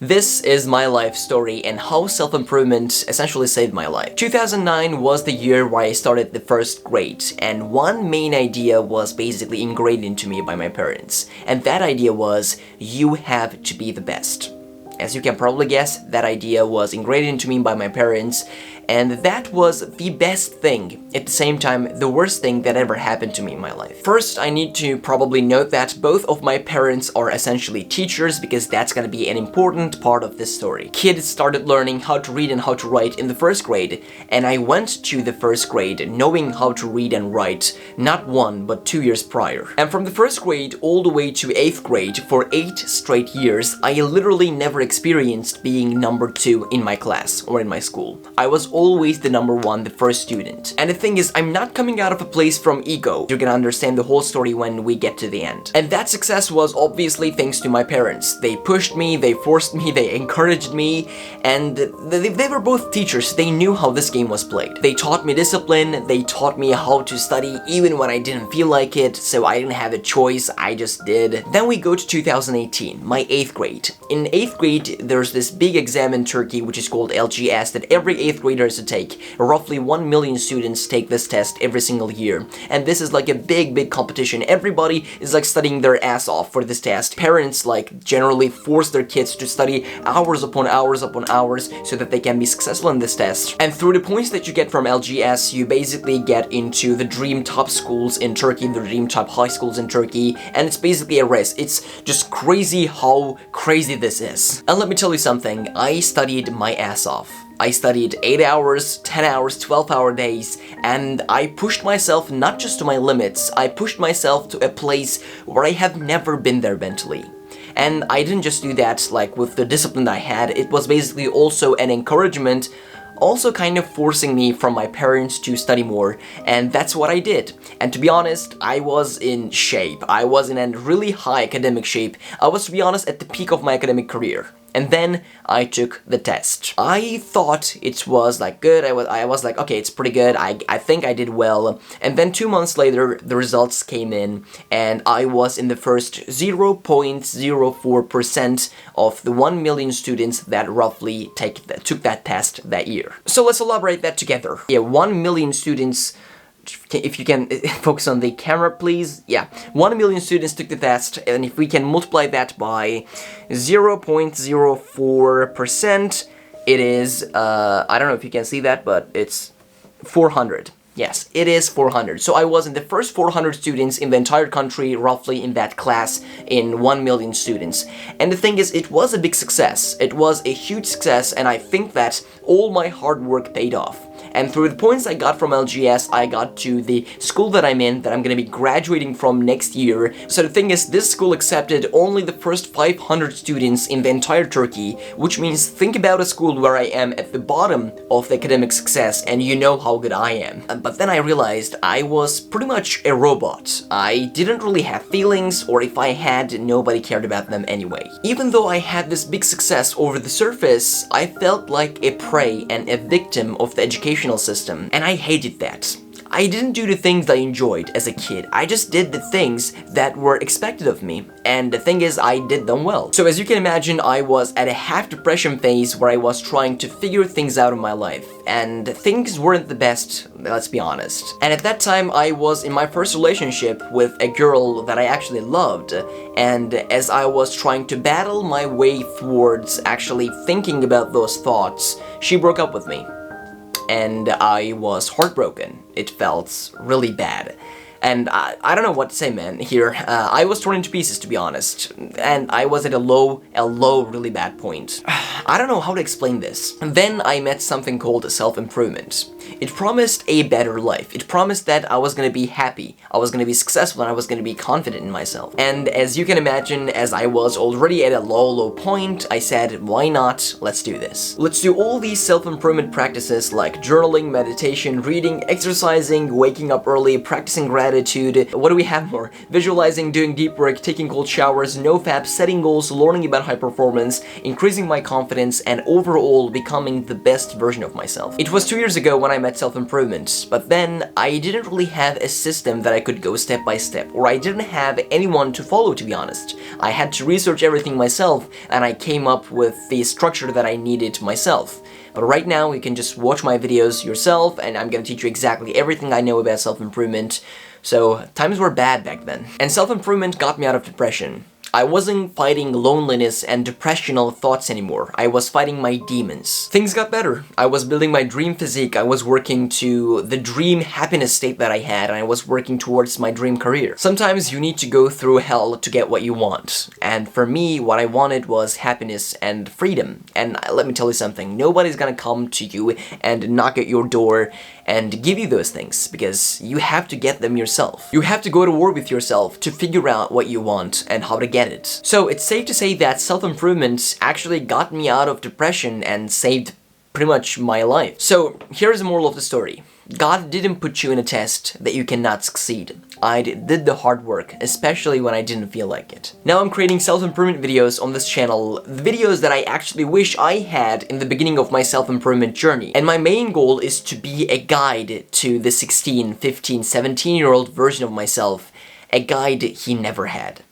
This is my life story and how self-improvement essentially saved my life. 2009 was the year where I started the first grade, and one main idea was basically ingrained into me by my parents. And that idea was, you have to be the best. As you can probably guess, that idea was ingrained into me by my parents, and that was the best thing, at the same time the worst thing that ever happened to me in my life. First, I need to probably note that both of my parents are essentially teachers, because that's gonna be an important part of this story. Kids started learning how to read and how to write in the first grade, and I went to the first grade knowing how to read and write not 1 but 2 years prior. And from the first grade all the way to 8th grade, for 8 straight years, I literally never experienced being number 2 in my class or in my school. I was always the number 1, the first student. And the thing is, I'm not coming out of a place from ego. You're gonna understand the whole story when we get to the end. And that success was obviously thanks to my parents. They pushed me, they forced me, they encouraged me, and they were both teachers. They knew how this game was played. They taught me discipline, they taught me how to study even when I didn't feel like it, so I didn't have a choice, I just did. Then we go to 2018, my 8th grade. In 8th grade, there's this big exam in Turkey which is called LGS that every 8th grader is to take. Roughly 1 million students take this test every single year. And this is like a big competition. Everybody is like studying their ass off for this test. Parents like generally force their kids to study hours upon hours so that they can be successful in this test. And through the points that you get from LGS, you basically get into the dream top schools in Turkey, the dream top high schools in Turkey, and it's basically a race. It's just crazy how crazy this is. And let me tell you something, I studied my ass off. I studied 8 hours, 10 hours, 12-hour days, and I pushed myself not just to my limits, I pushed myself to a place where I have never been there mentally. And I didn't just do that like with the discipline I had, it was basically also an encouragement, also kind of forcing me from my parents to study more, and that's what I did. And to be honest, I was in shape. I was in a really high academic shape. I was, to be honest, at the peak of my academic career. And then I took the test. I thought it was like good. I was like, okay, it's pretty good. I think I did well. And then 2 months later, the results came in, and I was in the first 0.04% of the 1 million students that roughly took that test that year. So let's elaborate that together. Yeah, 1 million students. If you can focus on the camera, please. Yeah, 1 million students took the test, and if we can multiply that by 0.04%, it is, I don't know if you can see that, but it's 400. Yes, it is 400. So I was in the first 400 students in the entire country, roughly in that class, in 1 million students. And the thing is, it was a big success. It was a huge success, and I think that all my hard work paid off. And through the points I got from LGS, I got to the school that I'm in, that I'm gonna be graduating from next year. So the thing is, this school accepted only the first 500 students in the entire Turkey, which means think about a school where I am at the bottom of the academic success, and you know how good I am. But then I realized I was pretty much a robot. I didn't really have feelings, or if I had, nobody cared about them anyway. Even though I had this big success over the surface, I felt like a prey and a victim of the educational system, and I hated that. I didn't do the things I enjoyed as a kid. I just did the things that were expected of me, and the thing is, I did them well. So as you can imagine, I was at a half depression phase where I was trying to figure things out in my life, and things weren't the best, let's be honest. And at that time, I was in my first relationship with a girl that I actually loved, and as I was trying to battle my way towards actually thinking about those thoughts, she broke up with me. And I was heartbroken. It felt really bad. And I don't know what to say, man, here. I was torn into pieces, to be honest. And I was at a low, really bad point. I don't know how to explain this. And then I met something called self-improvement. It promised a better life. It promised that I was gonna be happy, I was gonna be successful, and I was gonna be confident in myself. And as you can imagine, as I was already at a low point, I said, why not? Let's do this. Let's do all these self-improvement practices like journaling, meditation, reading, exercising, waking up early, practicing gratitude, gratitude. What do we have more? Visualizing, doing deep work, taking cold showers, nofap, setting goals, learning about high performance, increasing my confidence, and overall becoming the best version of myself. It was 2 years ago when I met self-improvement, but then I didn't really have a system that I could go step by step, or I didn't have anyone to follow, to be honest. I had to research everything myself, and I came up with the structure that I needed myself. But right now, you can just watch my videos yourself, and I'm gonna teach you exactly everything I know about self-improvement. So, times were bad back then. And self-improvement got me out of depression. I wasn't fighting loneliness and depressional thoughts anymore. I was fighting my demons. Things got better. I was building my dream physique. I was working to the dream happiness state that I had, and I was working towards my dream career. Sometimes you need to go through hell to get what you want. And for me, what I wanted was happiness and freedom. And let me tell you something, nobody's gonna come to you and knock at your door and give you those things, because you have to get them yourself. You have to go to war with yourself to figure out what you want and how to get it. So it's safe to say that self-improvement actually got me out of depression and saved pretty much my life. So here's the moral of the story. God didn't put you in a test that you cannot succeed. I did the hard work, especially when I didn't feel like it. Now I'm creating self-improvement videos on this channel, videos that I actually wish I had in the beginning of my self-improvement journey. And my main goal is to be a guide to the 16, 15, 17-year-old version of myself, a guide he never had.